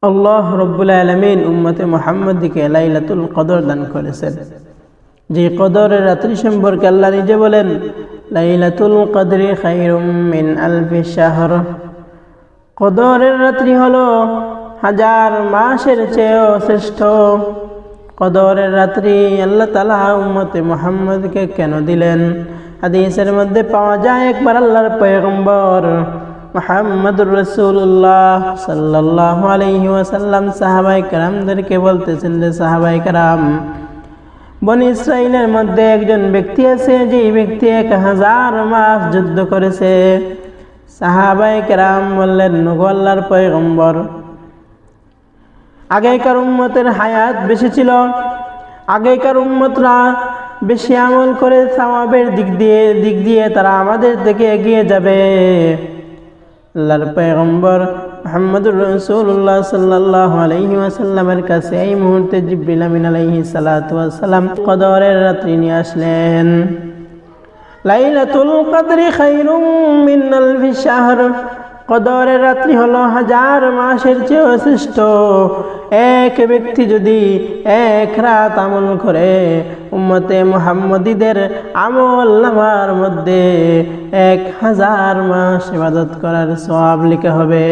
আল্লাহ রব্বুল আলামিন উম্মতে মুহাম্মদকে লাইলাতুল কদর দান করেছেন। যে কদরের রাত্রি সম্পর্কে আল্লাহ নিজে বলেন, লাইলাতুল কদরি খায়রুম মিন আলফি শাহর। কদরের রাত্রি হলো হাজার মাসের চেয়েও শ্রেষ্ঠ। কদরের রাত্রি আল্লাহ তাআলা উম্মতে মুহাম্মদকে কেন দিলেন? হাদিসের মধ্যে পাওয়া যায়, একবার আল্লাহর পয়গম্বর মুহাম্মদুর রাসূলুল্লাহ সাল্লাল্লাহু আলাইহি ওয়াসাল্লাম সাহাবায়ে কেরামদেরকে বলতেছেন যে, সাহাবায়ে কেরাম, বনি ইসরাইলের মধ্যে একজন ব্যক্তি আছে, যে ব্যক্তি 1000 মাস যুদ্ধ করেছে। সাহাবায়ে কেরাম বললেন, নগো আল্লাহর পয়গম্বর, আগেকার উম্মতের হায়াত বেশি ছিল, আগেকার উম্মতরা বেশি আমল করে সওয়াবের দিক দিয়ে তারা আমাদের থেকে এগিয়ে যাবে। আল্লাহর পয়গম্বর মুহাম্মদুর রাসূলুল্লাহ সাল্লাল্লাহু আলাইহি ওয়াসাল্লামের কাছে এই মুহূর্তে জিবরিল আমিন আলাইহিস সালাতু ওয়াস সালাম কদরের রাত্রি নিয়ে আসলেন। লাইলাতুল কদরি খায়রুম মিন আলফি শাহর। কদরের রাত্রি হলো হাজার মাসের চেয়ে শ্রেষ্ঠ। এক ব্যক্তি যদি এক রাত আমল করে, উম্মতে মুহাম্মদীদের আমল নামার মধ্যে 1000 মাস ইবাদত করার সওয়াব লেখা হবে।